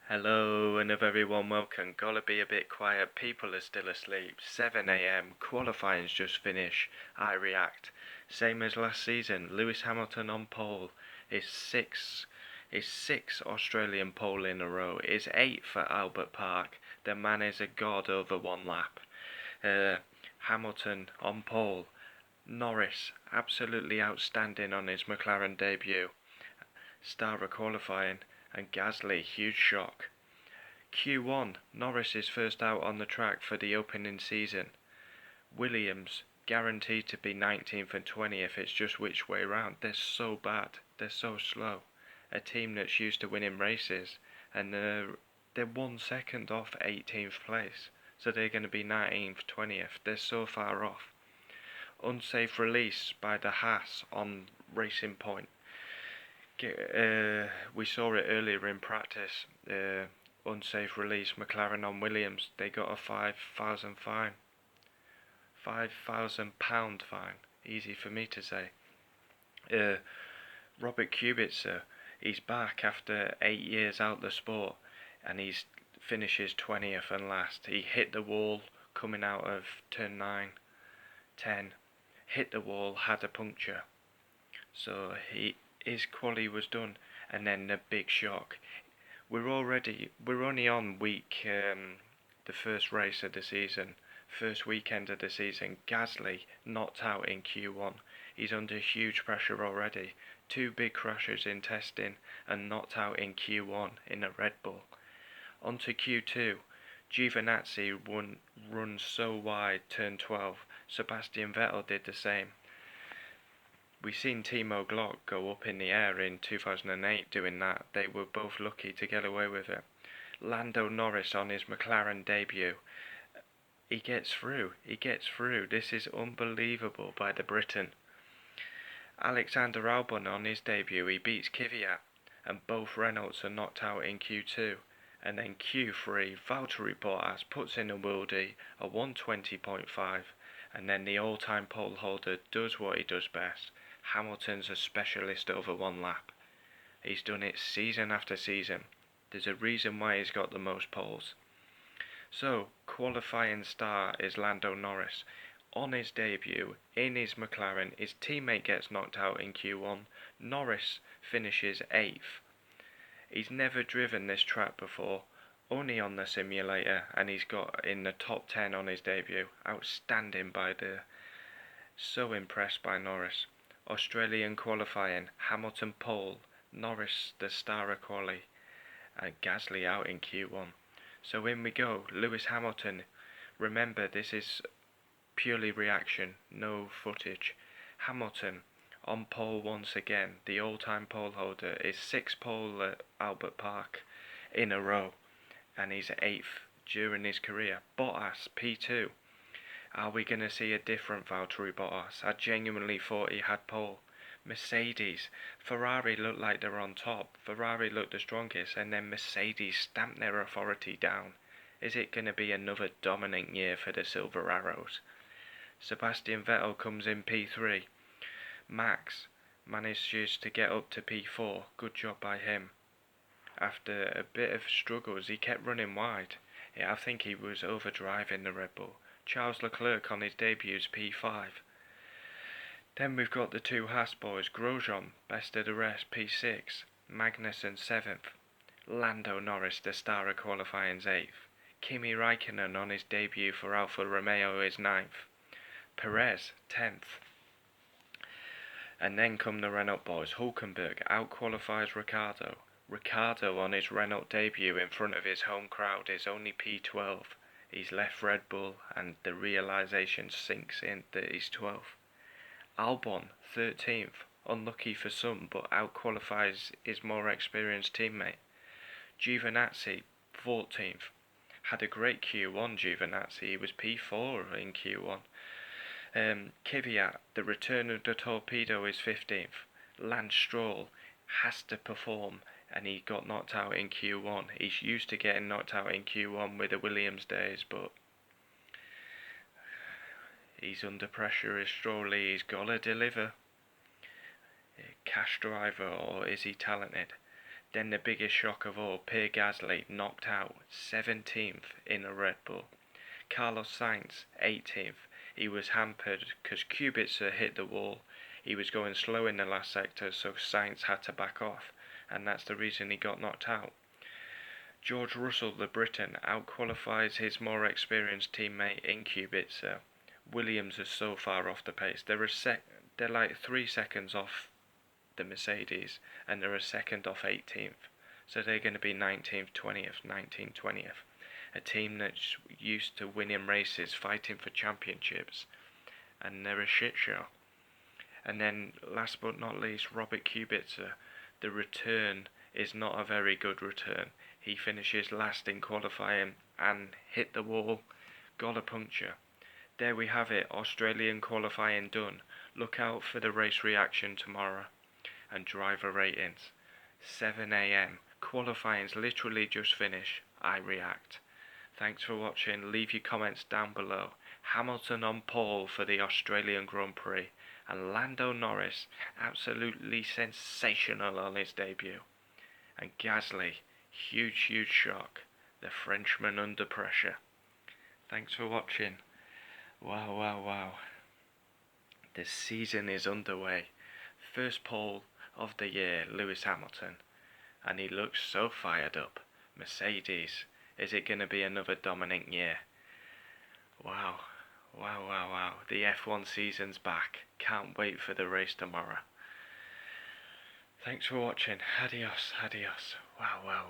Hello and a very warm welcome. Gotta be a bit quiet, people are still asleep. 7 a.m. qualifying's just finished. I react. Same as last season, Lewis Hamilton on pole. His sixth Australian pole in a row. His eighth for Albert Park. The man is a god over one lap. Hamilton on pole. Norris absolutely outstanding on his McLaren debut. Star of qualifying, and Gasly huge shock. Q1, Norris is first out on the track for the opening season. Williams guaranteed to be 19th and 20th, it's just which way round. They're so bad, they're so slow. A team that's used to winning races, and they're 1 second off 18th place, so they're going to be 19th, 20th. They're so far off. Unsafe release by the Haas on Racing Point. We saw it earlier in practice. Unsafe release, McLaren on Williams. They got a £5,000 fine. £5,000 fine. Easy for me to say. Robert Kubica, he's back after 8 years out the sport, and he's finishes 20th and last. He hit the wall coming out of turn 9, 10. Hit the wall, had a puncture. So his quali was done, and then the big shock. We're only on the first race of the season, first weekend of the season. Gasly knocked out in Q1. He's under huge pressure already. 2 big crashes in testing and knocked out in Q1 in a Red Bull. On to Q2. Giovinazzi runs so wide, turn 12. Sebastian Vettel did the same. We seen Timo Glock go up in the air in 2008 doing that. They were both lucky to get away with it. Lando Norris on his McLaren debut. He gets through. This is unbelievable by the Briton. Alexander Albon on his debut, he beats Kvyat, and both Reynolds are knocked out in Q2. And then Q3, Valtteri Bottas puts in a worldie, a 120.5, and then the all-time pole holder does what he does best. Hamilton's a specialist over one lap. He's done it season after season. There's a reason why he's got the most poles. So, qualifying star is Lando Norris. On his debut, in his McLaren, his teammate gets knocked out in Q1. Norris finishes 8th. He's never driven this track before, only on the simulator, and he's got in the top 10 on his debut. Outstanding so impressed by Norris. Australian qualifying, Hamilton pole, Norris the star of quali, and Gasly out in Q1. So in we go, Lewis Hamilton. Remember, this is purely reaction, no footage. Hamilton on pole once again, the all-time pole holder, is 6th pole at Albert Park in a row, and he's 8th during his career. Bottas, P2. Are we going to see a different Valtteri Bottas? I genuinely thought he had pole. Mercedes, Ferrari looked like they're on top. Ferrari looked the strongest, and then Mercedes stamped their authority down. Is it going to be another dominant year for the Silver Arrows? Sebastian Vettel comes in P3. Max manages to get up to P4. Good job by him. After a bit of struggles, he kept running wide. I think he was overdriving the Red Bull. Charles Leclerc on his debut's P5. Then we've got the 2 Haas boys. Grosjean, best of the rest, P6. Magnussen 7th. Lando Norris, the star of qualifying's 8th. Kimi Raikkonen on his debut for Alfa Romeo is 9th. Perez 10th. And then come the Renault boys. Hulkenberg outqualifies Ricciardo. Ricciardo on his Renault debut in front of his home crowd is only P12. He's left Red Bull, and the realisation sinks in that he's 12th. Albon 13th. Unlucky for some, but outqualifies his more experienced teammate. Giovinazzi 14th. Had a great Q1, Giovinazzi. He was P4 in Q1. Kvyat, the return of the torpedo, is 15th. Lance Stroll has to perform, and he got knocked out in Q1. He's used to getting knocked out in Q1 with the Williams days, but he's under pressure as Stroll. He's got to deliver. Cash driver, or is he talented? Then the biggest shock of all, Pierre Gasly knocked out 17th in a Red Bull. Carlos Sainz 18th. He was hampered because Kubica hit the wall. He was going slow in the last sector, so Sainz had to back off, and that's the reason he got knocked out. George Russell, the Briton, outqualifies his more experienced teammate in Kubica. Williams is so far off the pace. They're like 3 seconds off the Mercedes, and they're a second off 18th. So they're going to be 19th, 20th, 19th, 20th. A team that's used to winning races, fighting for championships, and they're a shit show. And then, last but not least, Robert Kubica. The return is not a very good return. He finishes last in qualifying and hit the wall, got a puncture. There we have it, Australian qualifying done. Look out for the race reaction tomorrow. And driver ratings. 7 a.m. Qualifying's literally just finished. I react. Thanks for watching. Leave your comments down below. Hamilton on pole for the Australian Grand Prix. And Lando Norris, absolutely sensational on his debut. And Gasly, huge shock. The Frenchman under pressure. Thanks for watching. Wow. The season is underway. First pole of the year, Lewis Hamilton. And he looks so fired up. Mercedes, is it going to be another dominant year? Wow. The F1 season's back. Can't wait for the race tomorrow. Thanks for watching. Adios. Wow.